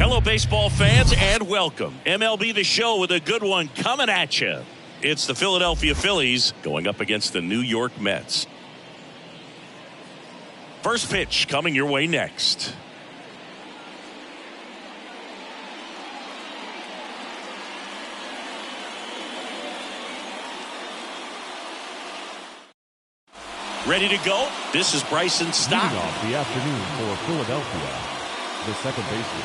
Hello, baseball fans, and welcome. MLB The Show with a good one coming at you. It's the Philadelphia Phillies going up against the New York Mets. First pitch coming your way next. Ready to go? This is Bryson Stott. Leading off the afternoon for Philadelphia, the second baseman,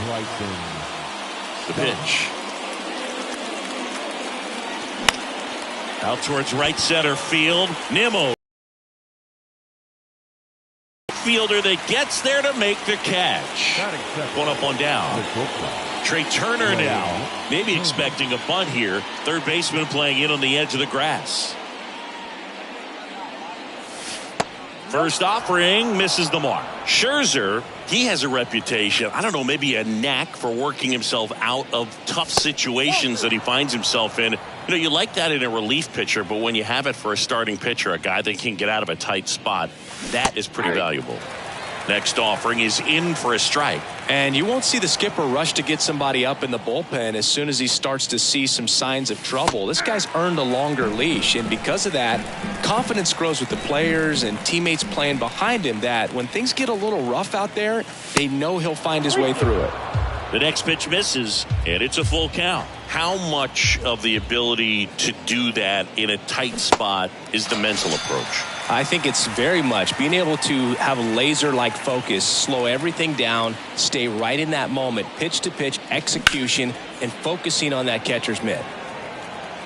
Bryson Stott. The pitch. Out towards right center field. Nimmo. Fielder that gets there to make the catch. One up, one down. Trey Turner now maybe expecting a bunt here. Third baseman playing in on the edge of the grass. First offering misses the mark. Scherzer, he has a reputation, I don't know, maybe a knack for working himself out of tough situations that he finds himself in. You know, you like that in a relief pitcher, but when you have it for a starting pitcher, a guy that can get out of a tight spot, that is pretty valuable. Next offering is in for a strike. And you won't see the skipper rush to get somebody up in the bullpen as soon as he starts to see some signs of trouble. This guy's earned a longer leash, and because of that, confidence grows with the players and teammates playing behind him that when things get a little rough out there, they know he'll find his way through it. The next pitch misses, and it's a full count. How much of the ability to do that in a tight spot is the mental approach? I think it's very much being able to have a laser-like focus, slow everything down, stay right in that moment, pitch to pitch, execution, and focusing on that catcher's mitt.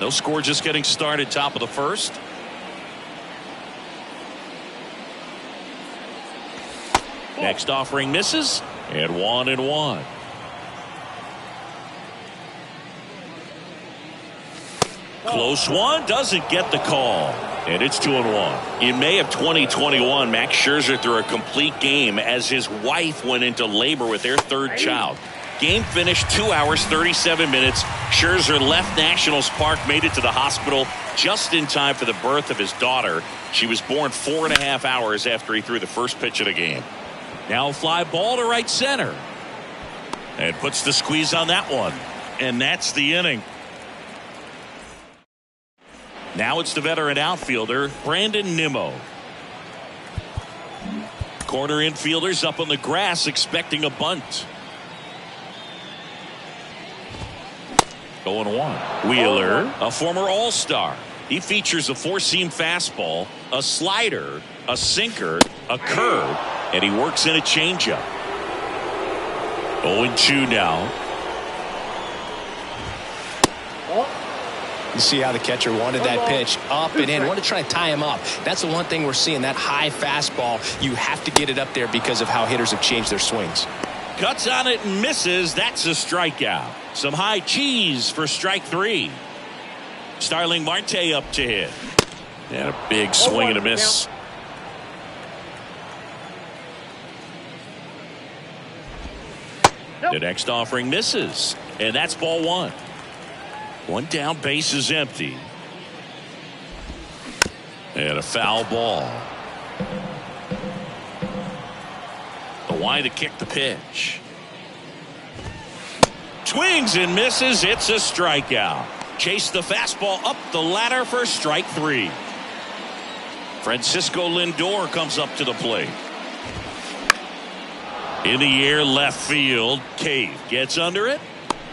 No score, just getting started, top of the first. Next offering misses, and 1-1. Close one, doesn't get the call. And it's 2-1. In May of 2021, Max Scherzer threw a complete game as his wife went into labor with their third child. Game finished 2 hours, 37 minutes. Scherzer left Nationals Park, made it to the hospital just in time for the birth of his daughter. She was born 4.5 hours after he threw the first pitch of the game. Now a fly ball to right center. And puts the squeeze on that one. And that's the inning. Now it's the veteran outfielder, Brandon Nimmo. Corner infielders up on the grass expecting a bunt. 0-1. Wheeler, a former All-Star. He features a four-seam fastball, a slider, a sinker, a curve, and he works in a changeup. 0-2 now. You see how the catcher wanted that pitch up and in. Want to try to tie him up. That's the one thing we're seeing, that high fastball. You have to get it up there because of how hitters have changed their swings. Cuts on it and misses. That's a strikeout. Some high cheese for strike three. Starling Marte up to hit. And a big swing and a miss. The next offering misses. And that's ball one. One down, base is empty. And a foul ball. The line to kick the pitch. Swings and misses. It's a strikeout. Chase the fastball up the ladder for strike three. Francisco Lindor comes up to the plate. In the air, left field. Cave gets under it.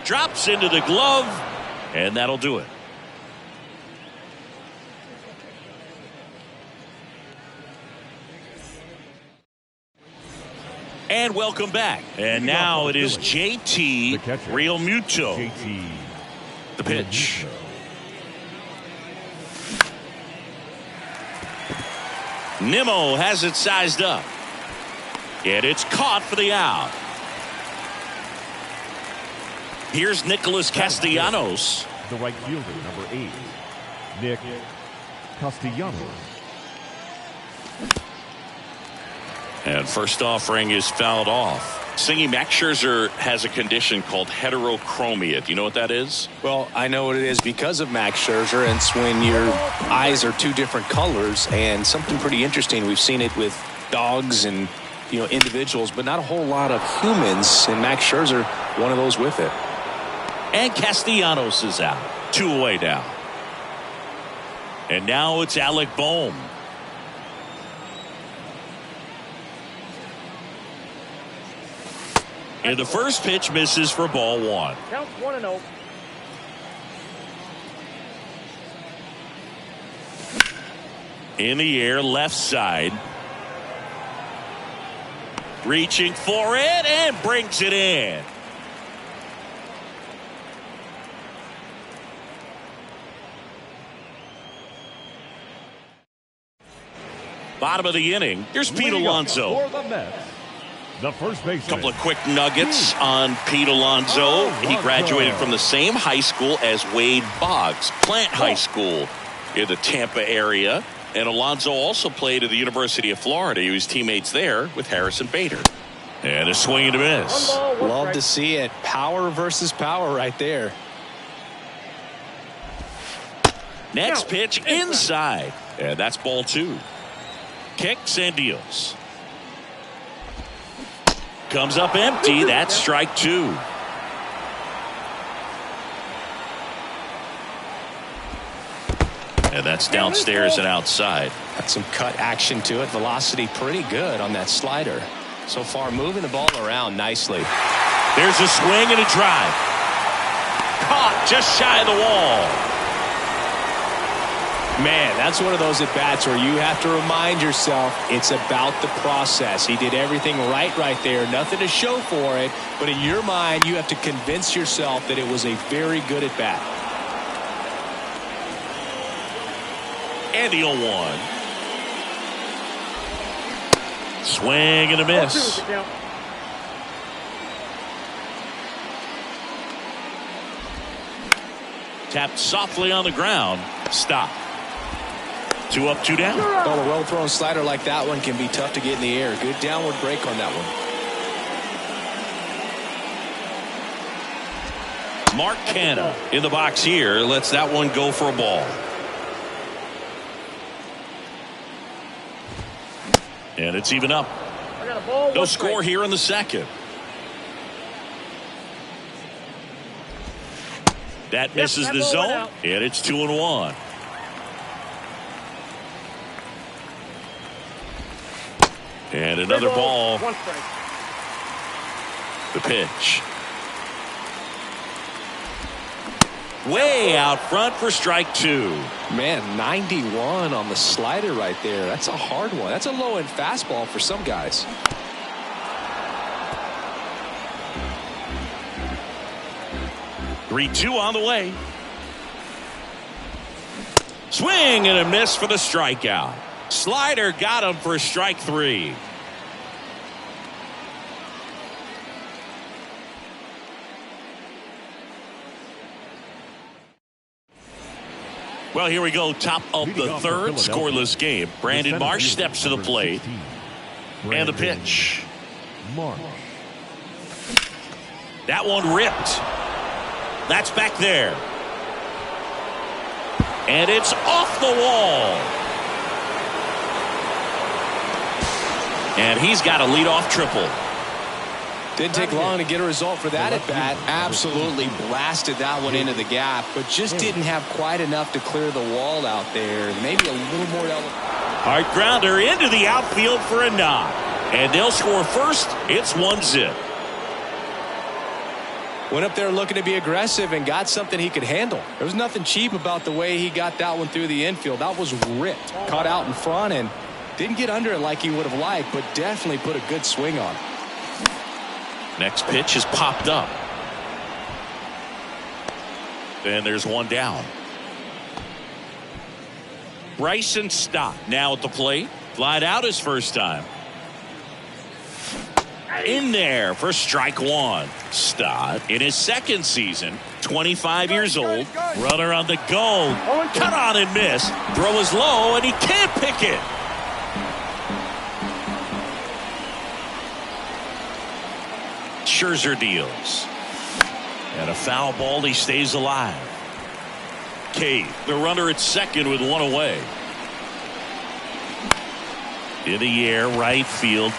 Drops into the glove. And that'll do it. And welcome back. And now it is JT Realmuto. JT. The pitch. Nimmo has it sized up. And it's caught for the out. Here's Nicholas Castellanos. The right fielder, number 8, Nick Castellanos. And first offering is fouled off. Singing, Max Scherzer has a condition called heterochromia. Do you know what that is? Well, I know what it is because of Max Scherzer, and it's when your eyes are two different colors, and something pretty interesting. We've seen it with dogs and individuals, but not a whole lot of humans, and Max Scherzer, one of those with it. And Castellanos is out. 2 away now. And now it's Alec Bohm. And the first pitch misses for ball 1. Count 1-0. In the air, left side. Reaching for it and brings it in. Bottom of the inning. Here's Pete Alonso. For the Mets, the first baseman. Couple of quick nuggets on Pete Alonso. He graduated from the same high school as Wade Boggs, Plant High School in the Tampa area. And Alonso also played at the University of Florida. He was teammates there with Harrison Bader. And a swing and a miss. Love to see it. Power versus power right there. Next pitch inside. And that's ball 2. Kicks and deals. Comes up empty. That's strike 2. And that's downstairs and outside. Got some cut action to it. Velocity pretty good on that slider. So far moving the ball around nicely. There's a swing and a drive. Caught just shy of the wall. Man, that's one of those at-bats where you have to remind yourself it's about the process. He did everything right there. Nothing to show for it. But in your mind, you have to convince yourself that it was a very good at-bat. And the 0-1. Swing and a miss. Tapped softly on the ground. Stop. 2 up, 2 down. Well, a well-thrown slider like that one can be tough to get in the air. Good downward break on that one. Mark Canha in the box here. Lets that one go for a ball. And it's even up. No score here in the second. That misses the zone, and it's 2-1. And another ball. The pitch. Way out front for strike 2. Man, 91 on the slider right there. That's a hard one. That's a low-end fastball for some guys. Three-2 on the way. Swing and a miss for the strikeout. Slider got him for strike 3. Well, here we go. Top of the third, scoreless game. Brandon Marsh steps to the plate. And the pitch. Marsh. That one ripped. That's back there. And it's off the wall. And he's got a leadoff triple. Didn't take long to get a result for that at bat. Absolutely blasted that one into the gap, but just didn't have quite enough to clear the wall out there. Maybe a little more. Hard grounder into the outfield for a knock. And they'll score first. It's 1-0. Went up there looking to be aggressive and got something he could handle. There was nothing cheap about the way he got that one through the infield. That was ripped. Caught out in front and didn't get under it like he would have liked, but definitely put a good swing on it. Next pitch is popped up. And there's one down. Bryson Stott now at the plate. Flied out his first time. In there for strike 1. Stott in his second season, 25 years old. Runner on the go. Cut on and miss. Throw is low and he can't pick it. Scherzer deals. And a foul ball. He stays alive. Cade, the runner at second with one away. In the air, right field.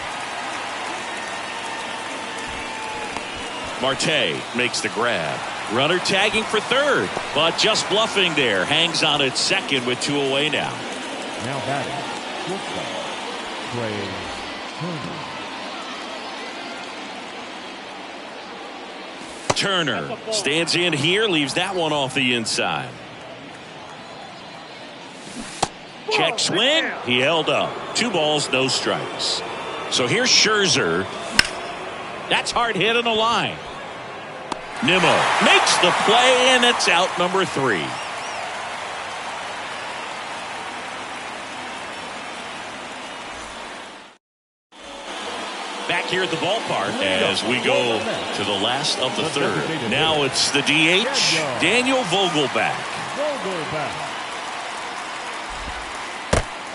Marte makes the grab. Runner tagging for third, but just bluffing there. Hangs on at second with 2 away now. Now batting, shortstop, Trey Turner. Turner stands in here, leaves that one off the inside. Check swing. He held up. 2 balls, no strikes. So here's Scherzer. That's hard hit on the line. Nimmo makes the play, and it's out number 3. Back here at the ballpark as we go to the last of the third. Now it's the DH, Daniel Vogelbach.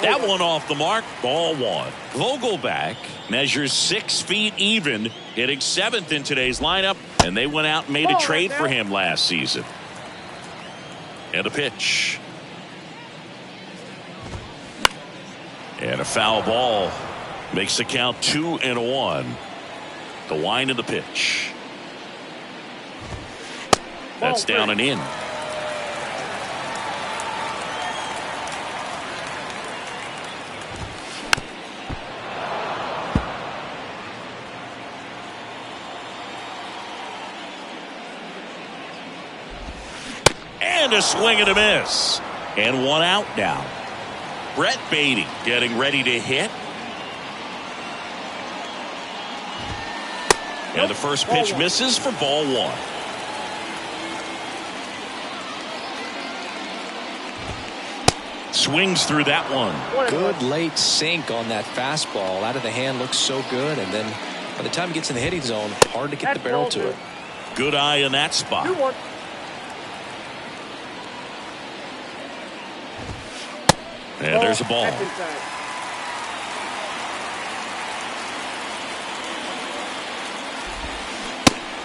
That one off the mark, ball 1. Vogelbach measures 6 feet even, hitting 7th in today's lineup, and they went out and made a trade for him last season. And a pitch. And a foul ball. Makes the count 2-1. The wind of the pitch. That's down and in. And a swing and a miss. And 1 out now. Brett Baty getting ready to hit. And the first pitch misses for ball 1. Swings through that one. Good late sink on that fastball. Out of the hand, looks so good. And then by the time he gets in the hitting zone, hard to get the barrel to it. Good eye in that spot. And there's a ball.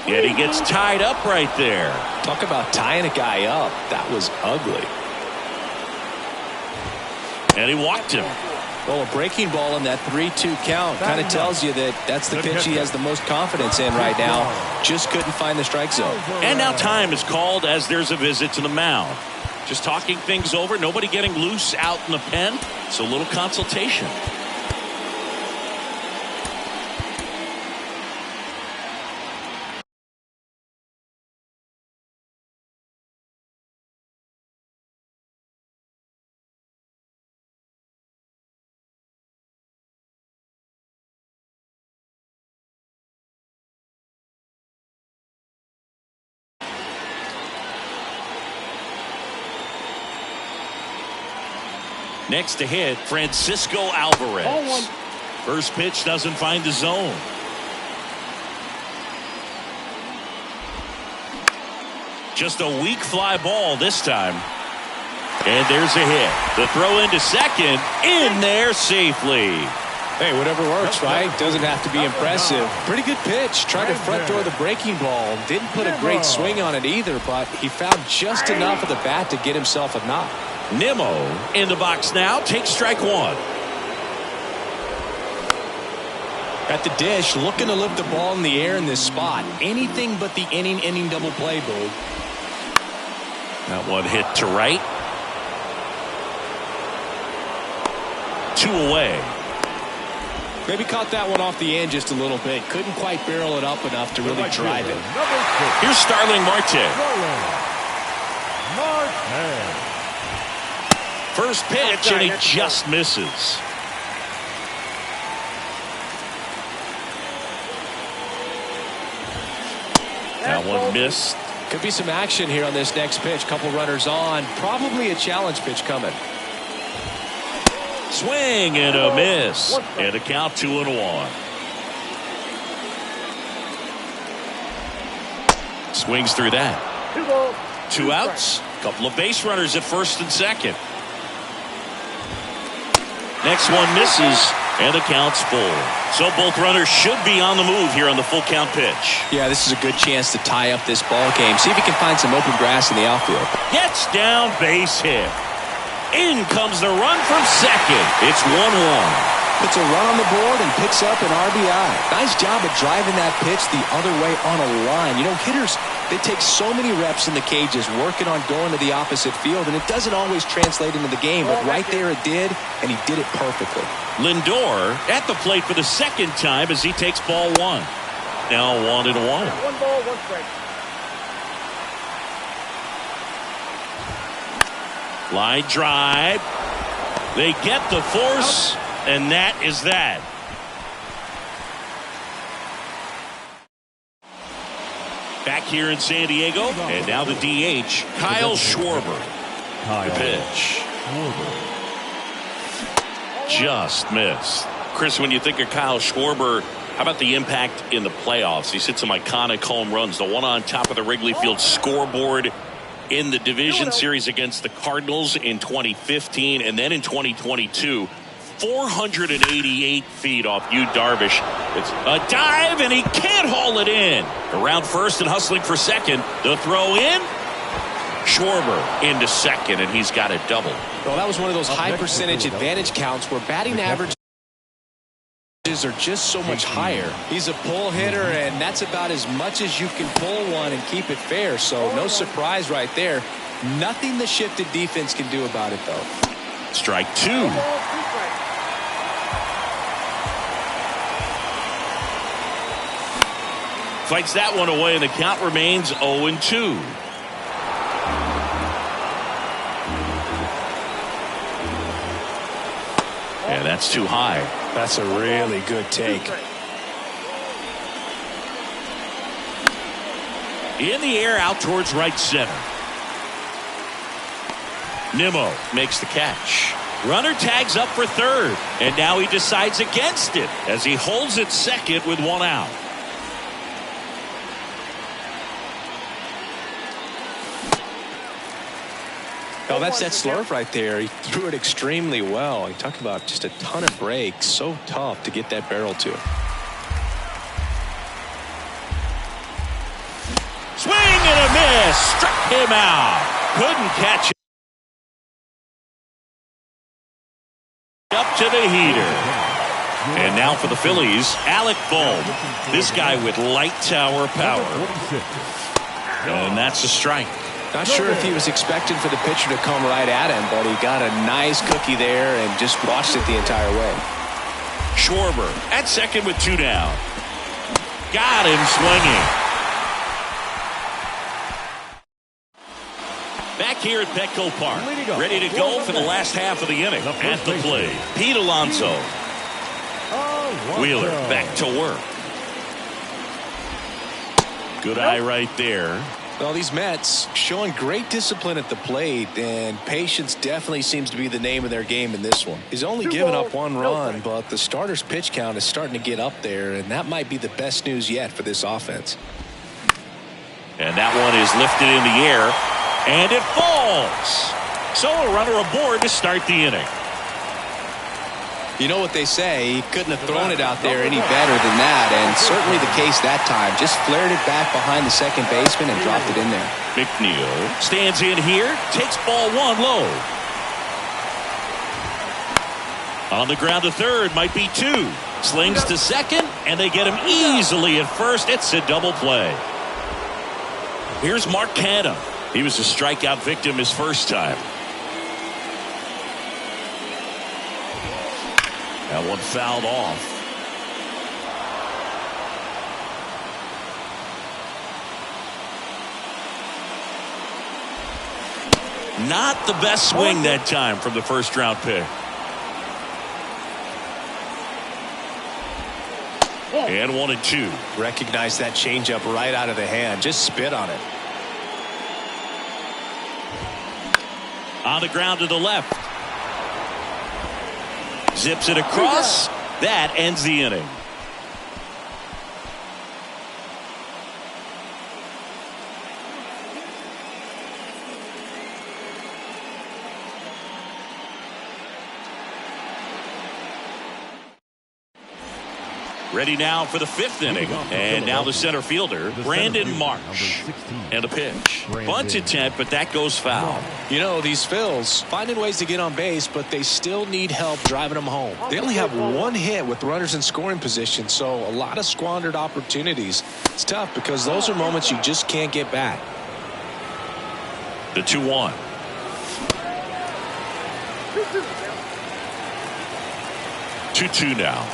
And he gets tied up right there. Talk about tying a guy up. That was ugly. And he walked him. Well, a breaking ball in that 3-2 count kind of tells you that that's the pitch he has the most confidence in right now. Just couldn't find the strike zone. And now time is called as there's a visit to the mound. Just talking things over. Nobody getting loose out in the pen. It's a little consultation. Next to hit, Francisco Alvarez. First pitch doesn't find the zone. Just a weak fly ball this time. And there's a hit. The throw into second. In there safely. Hey, whatever works, right? Doesn't have to be impressive. Pretty good pitch. Tried to front throw the breaking ball. Didn't put a great swing on it either, but he found just enough of the bat to get himself a knock. Nimmo in the box now. Takes strike 1. At the dish, looking to lift the ball in the air in this spot. Anything but the inning double play, Boog. That one hit to right. 2 away. Maybe caught that one off the end just a little bit. Couldn't quite barrel it up enough to really drive it. Here's Starling Marte. First pitch, and he just misses. That one missed. Could be some action here on this next pitch. Couple runners on. Probably a challenge pitch coming. Swing and a miss. And a count 2-1. Swings through that. 2 outs. Couple of base runners at first and second. Next one misses, and the count's full. So both runners should be on the move here on the full count pitch. Yeah, this is a good chance to tie up this ball game. See if he can find some open grass in the outfield. Gets down, base hit. In comes the run from second. It's 1-1. puts a run on the board and picks up an RBI. Nice job of driving that pitch the other way on a line. You know, hitters, they take so many reps in the cages working on going to the opposite field, and it doesn't always translate into the game, but right there it did, and he did it perfectly. Lindor at the plate for the second time as he takes ball one. Now 1-1. 1 ball, 1 strike. Line drive. They get the force, and that is that. Back here in San Diego, and now the DH, Kyle Schwarber. The pitch. Just missed. Chris, when you think of Kyle Schwarber, how about the impact in the playoffs? He's hit some iconic home runs. The one on top of the Wrigley Field scoreboard in the division series against the Cardinals in 2015, and then in 2022, 488 feet off Yu Darvish. It's a dive, and he can't haul it in. Around first and hustling for second. The throw in. Schwarber into second, and he's got it double. Well, that was one of those high percentage advantage counts where batting averages are just so much higher. He's a pull hitter, and that's about as much as you can pull one and keep it fair. So no surprise right there. Nothing the shifted defense can do about it, though. Strike 2. 1 ball, 2 strikes. Fights that one away, and the count remains 0-2. And that's too high. That's a really good take. In the air, out towards right center. Nimmo makes the catch. Runner tags up for third, and now he decides against it as he holds it second with 1 out. Oh, that's that slurve right there. He threw it extremely well. He talked about just a ton of breaks. So tough to get that barrel to. Swing and a miss. Struck him out. Couldn't catch it. Up to the heater. And now for the Phillies, Alec Bohm. This guy with light tower power. And that's a strike. Not sure if he was expecting for the pitcher to come right at him, but he got a nice cookie there and just watched it the entire way. Schwarber at second with 2 down. Got him swinging. Back here at Petco Park, ready to go for the last half of the inning. At the plate, Pete Alonso. Wheeler back to work. Good eye right there. Well, these Mets showing great discipline at the plate, and patience definitely seems to be the name of their game in this one. He's only given up 1 run, but the starter's pitch count is starting to get up there, and that might be the best news yet for this offense. And that one is lifted in the air, and it falls. So a runner aboard to start the inning. You know what they say, he couldn't have thrown it out there any better than that, and certainly the case that time. Just flared it back behind the second baseman and dropped it in there. McNeil stands in here, takes ball 1 low. On the ground to third, might be 2. Slings to second, and they get him easily at first. It's a double play. Here's Mark Canha. He was a strikeout victim his first time. That one fouled off. Not the best swing that time from the first round pick. And 1-2. Recognize that changeup right out of the hand. Just spit on it. On the ground to the left. Zips it across. That ends the inning. Ready now for the 5th inning. And now the center fielder, Brandon Marsh. And a pitch. Bunt attempt, but that goes foul. You know, these Phils finding ways to get on base, but they still need help driving them home. They only have one hit with runners in scoring position, so a lot of squandered opportunities. It's tough because those are moments you just can't get back. The 2-1. 2-2 now.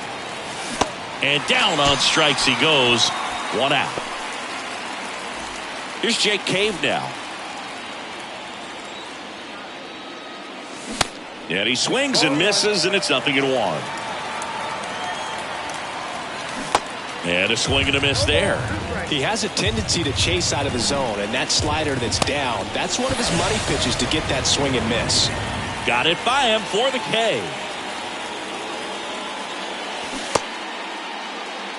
And down on strikes he goes. 1 out. Here's Jake Cave now. And he swings and misses, and it's 0-1. And a swing and a miss there. He has a tendency to chase out of the zone, and that slider that's down, that's one of his money pitches to get that swing and miss. Got it by him for the K.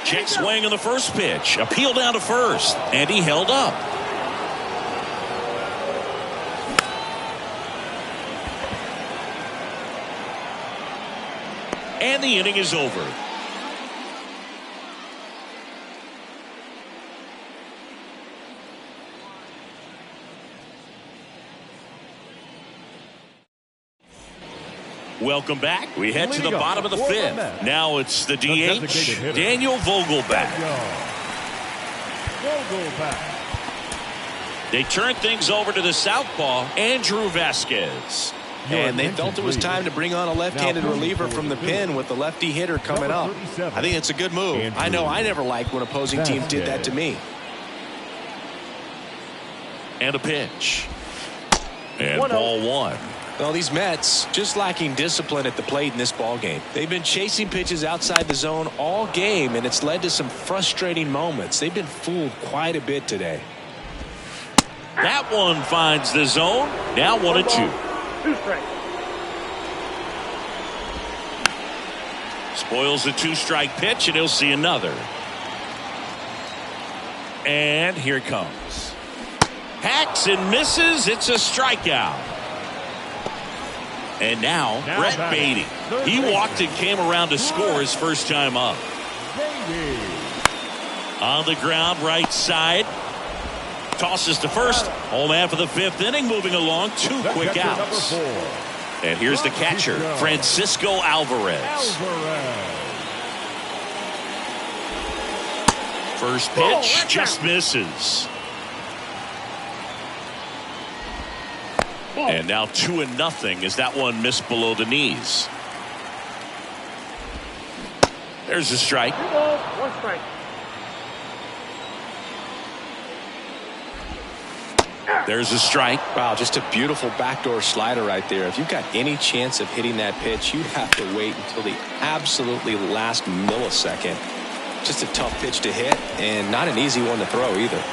Check swing on the first pitch. Appeal down to first, and he held up. And the inning is over. Welcome back. We head to the bottom of the 5th. Now it's the DH, Daniel Vogelbach. They turn things over to the southpaw, Andrew Vasquez. And they felt it was time to bring on a left-handed reliever from the pen with the lefty hitter coming up. I think it's a good move. I know I never liked when opposing teams did that to me. And a pitch. And ball 1. Well, these Mets just lacking discipline at the plate in this ball game. They've been chasing pitches outside the zone all game, and it's led to some frustrating moments. They've been fooled quite a bit today. That one finds the zone. Now 1-2. 2 strikes. Spoils the 2-strike pitch, and he'll see another. And here it comes. Hacks and misses. It's a strikeout. And now Brett Beatty. He walked and came around to score his first time up. On the ground, right side. Tosses to first. Home half of the 5th inning, moving along. 2 quick outs. And here's the catcher, Francisco Alvarez. First pitch just misses. And now 2-0 as that one missed below the knees. There's a strike. 2 balls, 1 strike. There's a strike. Wow, just a beautiful backdoor slider right there. If you've got any chance of hitting that pitch, you have to wait until the absolutely last millisecond. Just a tough pitch to hit, and not an easy one to throw either.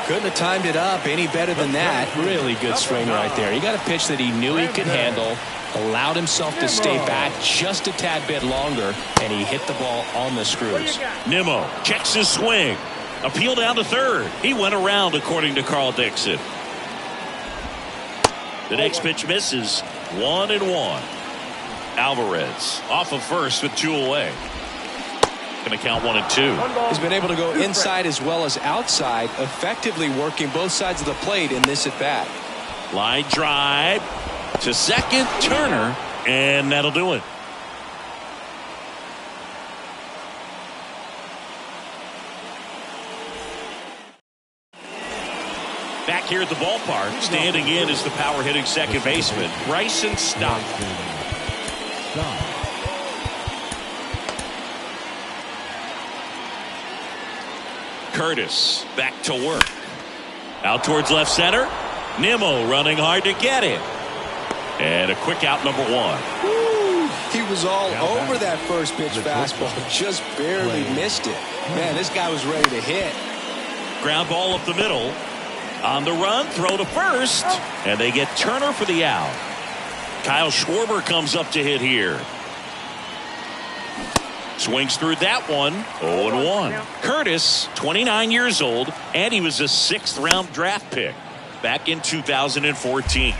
Couldn't have timed it up any better than that. Really good swing right there. He got a pitch that he knew he could handle, allowed himself to stay back just a tad bit longer, and he hit the ball on the screws. Nimmo checks his swing. Appeal down to third. He went around, according to Carl Dixon. The next pitch misses. 1-1. Alvarez off of first with 2 away. Going to count 1-2. He's been able to go inside as well as outside, effectively working both sides of the plate in this at bat. Line drive to second. Turner, and that'll do it. Back here at the ballpark, standing in is the power hitting second baseman, Bryson Stott. Curtis back to work. Out towards left center. Nimmo running hard to get it. And a quick out, number 1. He was all over that first pitch fastball, just barely missed it. Man, this guy was ready to hit. Ground ball up the middle. On the run, throw to first. And they get Turner for the out. Kyle Schwarber comes up to hit here. Swings through that one. 0-1. Curtis, 29 years old, and he was a 6th-round draft pick back in 2014.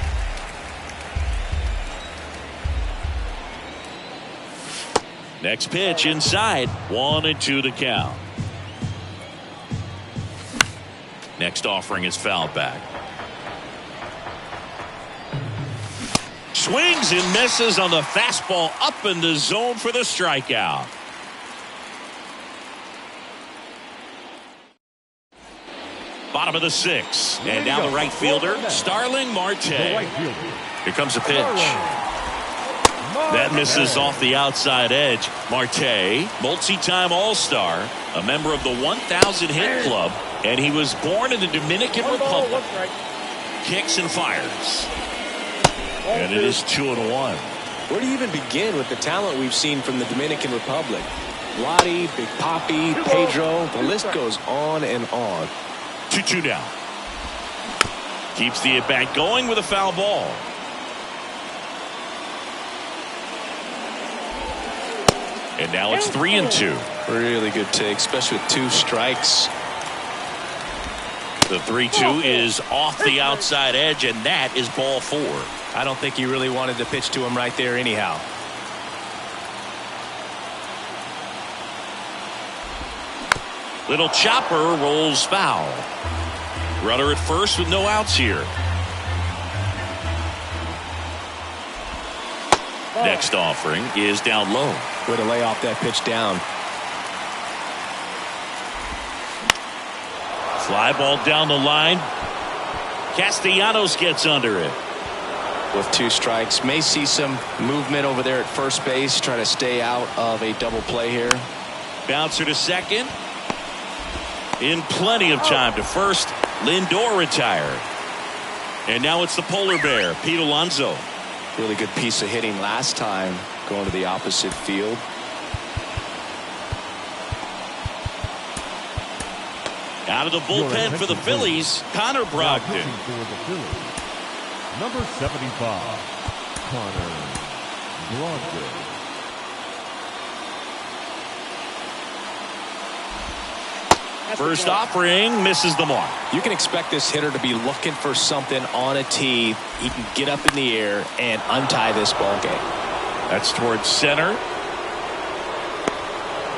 Next pitch inside. 1-2 the count. Next offering is fouled back. Swings and misses on the fastball up in the zone for the strikeout. Bottom of the 6th. And now the right fielder, Starling Marte. Here comes a pitch. That misses off the outside edge. Marte, multi-time All-Star, a member of the 1,000 hit club, and he was born in the Dominican Republic. Kicks and fires. And it is 2-1. Where do you even begin with the talent we've seen from the Dominican Republic? Lottie, Big Papi, Pedro, the list goes on and on. 2-2 down. Keeps the at-bat going with a foul ball. And now it's 3-2. Really good take, especially with 2 strikes. The 3-2 is off the outside edge, and that is ball 4. I don't think he really wanted to pitch to him right there anyhow. Little chopper rolls foul. Runner at first with no outs here. Next offering is down low. Way to lay off that pitch down. Fly ball down the line. Castellanos gets under it. With 2 strikes, may see some movement over there at first base, trying to stay out of a double play here. Bouncer to second. In plenty of time to first. Lindor retired. And now it's the polar bear, Pete Alonso. Really good piece of hitting last time, going to the opposite field. Out of the bullpen for the Phillies, Connor Brogdon. Number 75, Connor Brogdon. First offering misses the mark. You can expect this hitter to be looking for something on a tee. He can get up in the air and untie this ball game. That's towards center.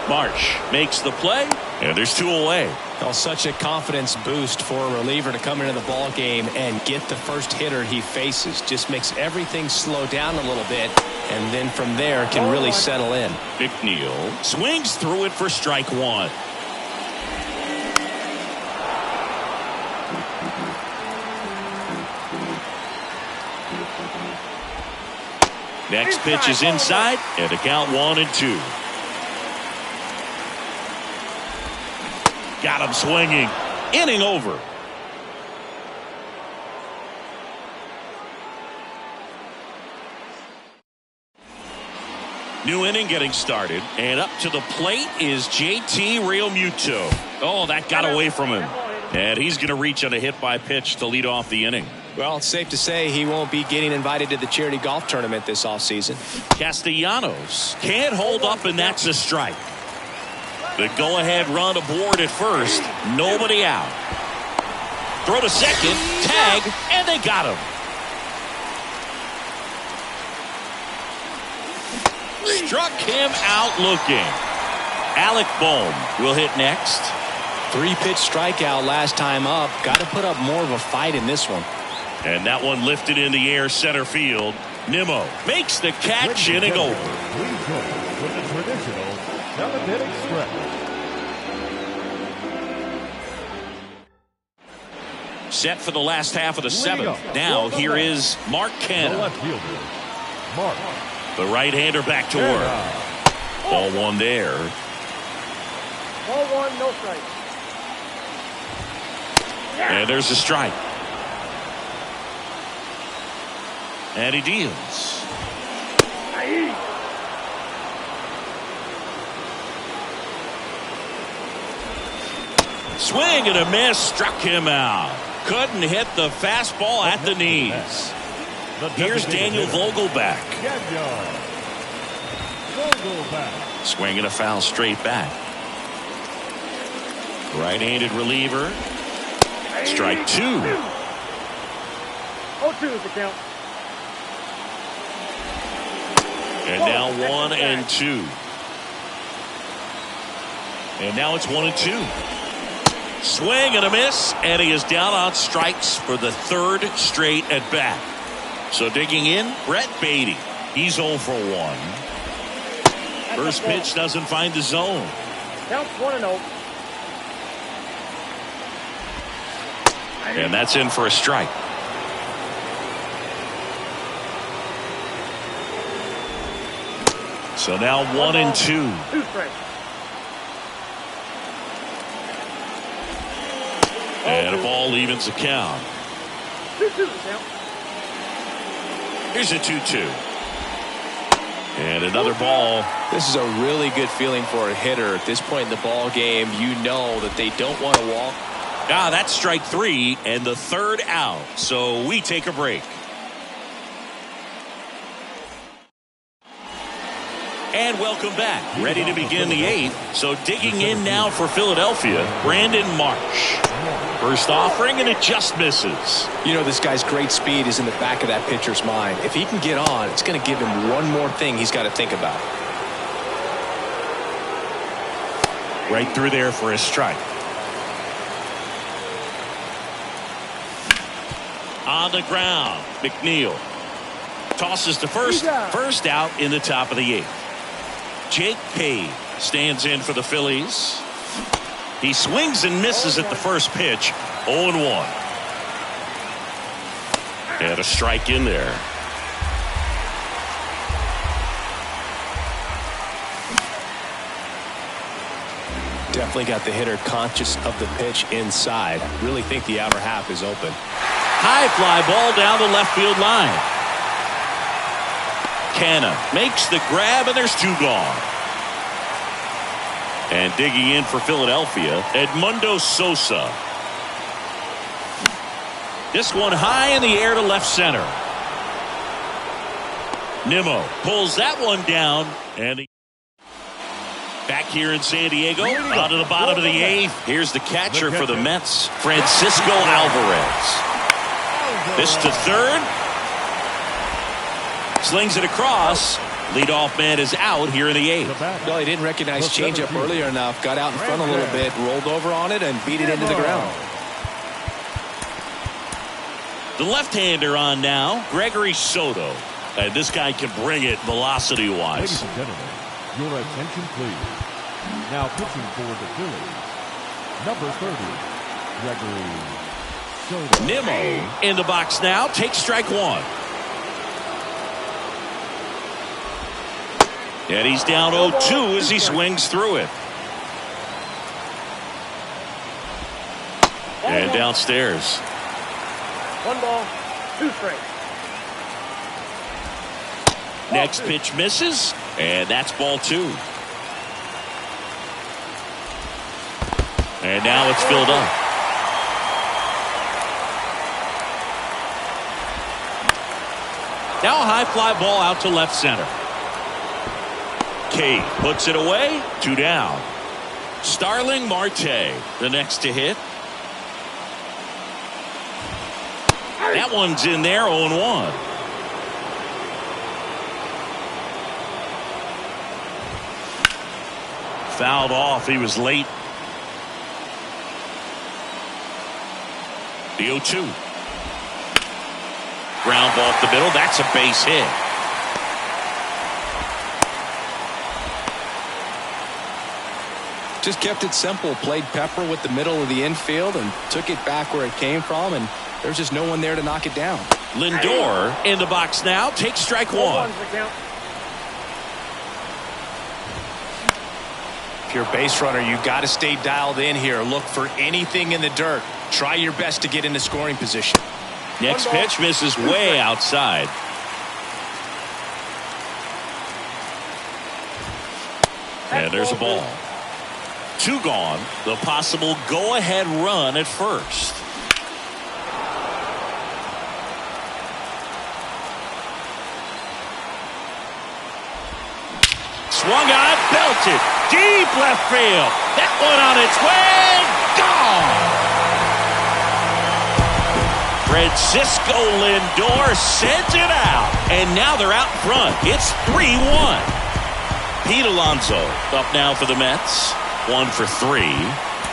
Marsh makes the play, and there's 2 away. Oh, such a confidence boost for a reliever to come into the ball game and get the first hitter he faces. Just makes everything slow down a little bit, and then from there can really settle in. McNeil swings through it for strike 1. Next pitch is inside, and the count 1-2. Got him swinging. Inning over. New inning getting started, and up to the plate is JT Realmuto. Oh, that got away from him, and he's going to reach on a hit by pitch to lead off the inning. Well, it's safe to say he won't be getting invited to the charity golf tournament this offseason. Castellanos can't hold up, and that's a strike. The go-ahead run aboard at first. Nobody out. Throw to second. Tag. And they got him. Struck him out looking. Alec Bohm will hit next. 3-pitch strikeout last time up. Got to put up more of a fight in this one. And that one lifted in the air center field. Nimmo makes the catch. Inning over. Please join with the traditional 7-inning stretch. Set for the last half of the 7th. Now here is Mark The Canha. left fielder, Mark. The right-hander back to work. Ball 1 there. Ball 1, no strike. And there's a strike. And he deals. Swing and a miss, struck him out. Couldn't hit the fastball at the knees. Here's Daniel Vogelbach. Swing and a foul straight back. Right-handed reliever. Strike 2. 0-2 is the count. And now 1-2. And now it's 1-2. Swing and a miss, and he is down on strikes for the third straight at bat. So digging in, Brett Baty. He's 0 for 1. First pitch doesn't find the zone. Counts 1-0. And that's in for a strike. So now 1-2. 2 strikes. And a ball evens the count. 2-2 the count. Here's a 2-2. And another ball. This is a really good feeling for a hitter at this point in the ball game. You know that they don't want to walk. That's strike 3 and the third out. So we take a break. And welcome back. Ready to begin the 8th. So digging in now for Philadelphia, Brandon Marsh. First offering, and it just misses. You know, this guy's great speed is in the back of that pitcher's mind. If he can get on, it's going to give him one more thing he's got to think about. Right through there for a strike. On the ground, McNeil tosses to first. First out in the top of the 8th. Jake Cave stands in for the Phillies. He swings and misses at the first pitch. 0-1. And a strike in there. Definitely got the hitter conscious of the pitch inside. I really think the outer half is open. High fly ball down the left field line. Canna makes the grab, and there's 2 gone. And digging in for Philadelphia, Edmundo Sosa. This one high in the air to left center. Nimmo pulls that one down, and back here in San Diego, out to the bottom of the 8th. Here's the catcher for the Mets, Francisco Alvarez. This to third. Slings it across. Leadoff man is out here in the 8th. No, he didn't recognize changeup earlier enough. Got out in front a little bit, rolled over on it, and beat it into the ground. The left-hander on now, Gregory Soto. And this guy can bring it velocity-wise. Ladies and gentlemen, your attention please. Now pitching for the Phillies, number 30, Gregory Soto. Nimmo in the box now. Takes strike 1. And he's down 0-2 as he swings through it. And downstairs. 1 ball, 2 strikes. Next pitch misses, and that's ball 2. And now it's filled up. Now a high fly ball out to left center. Cade puts it away. 2 down. Starling Marte, the next to hit. That one's in there, 0-1. Fouled off. He was late. The 0-2. Ground ball up the middle. That's a base hit. Just kept it simple. Played pepper with the middle of the infield and took it back where it came from, and there's just no one there to knock it down. Lindor in the box now. Takes strike 1. If you're a base runner, you got to stay dialed in here. Look for anything in the dirt. Try your best to get into scoring position. Next pitch misses way outside. And there's a ball. 2 gone. The possible go-ahead run at first. Swung on, belted, deep left field. That one on its way, gone. Francisco Lindor sends it out, and now they're out front. It's 3-1. Pete Alonso up now for the Mets. 1 for 3.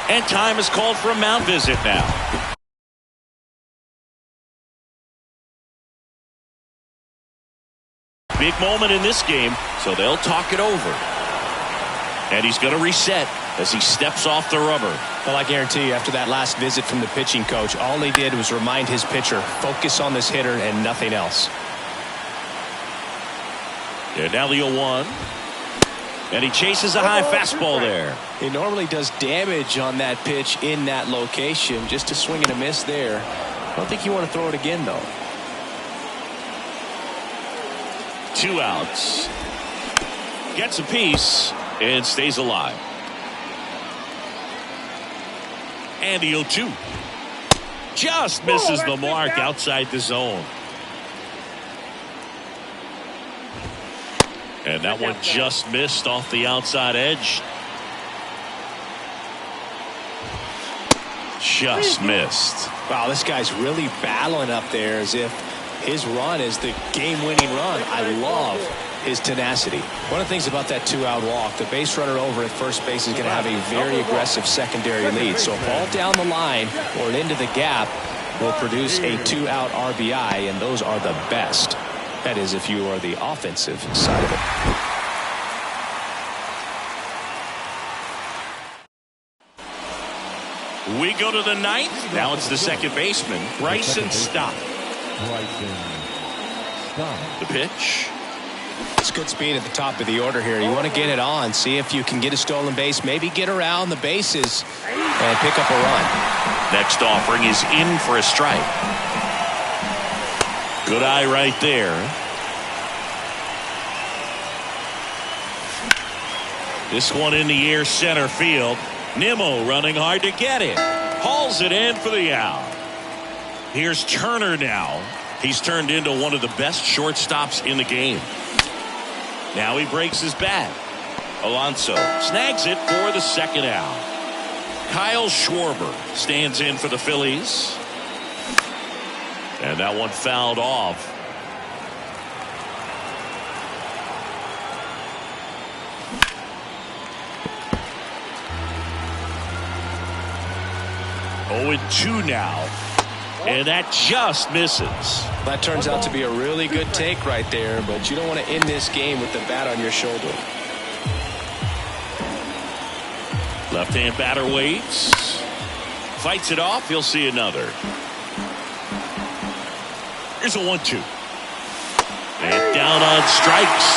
And time is called for a mound visit now. Big moment in this game, so they'll talk it over. And he's going to reset as he steps off the rubber. Well, I guarantee you, after that last visit from the pitching coach, all he did was remind his pitcher, focus on this hitter and nothing else. And now the 0-1. And he chases a high fastball there. He normally does damage on that pitch in that location. Just a swing and a miss there. I don't think you want to throw it again, though. 2 outs. Gets a piece and stays alive. And the 0-2. Just misses the mark outside the zone. And that one just missed off the outside edge. Just missed. Wow, this guy's really battling up there as if his run is the game-winning run. I love his tenacity. One of the things about that 2-out walk, the base runner over at first base is going to have a very aggressive secondary lead. So a ball down the line or into the gap will produce a 2-out RBI, and those are the best. That is, if you are the offensive side of it. We go to the 9th. Now it's the second baseman, Bryson Stott. The pitch. It's good speed at the top of the order here. You want to get it on, see if you can get a stolen base, maybe get around the bases and pick up a run. Next offering is in for a strike. Good eye right there. This one in the air center field. Nimmo running hard to get it. Hauls it in for the out. Here's Turner now. He's turned into one of the best shortstops in the game. Now he breaks his bat. Alonso snags it for the second out. Kyle Schwarber stands in for the Phillies. And that one fouled off. Oh, and 2 now. And that just misses. That turns out to be a really good take right there, but you don't want to end this game with the bat on your shoulder. Left-hand batter waits. Fights it off. He'll see another. Here's a 1-2. And down on strikes.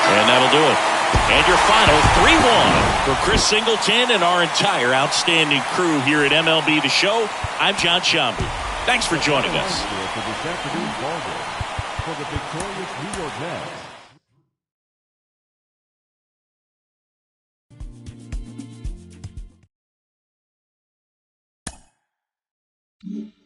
And that'll do it. And your final 3-1 for Chris Singleton and our entire outstanding crew here at MLB The Show. I'm John Shambu. Thanks for joining us. For this afternoon's ball game, for the victorious New York Mets.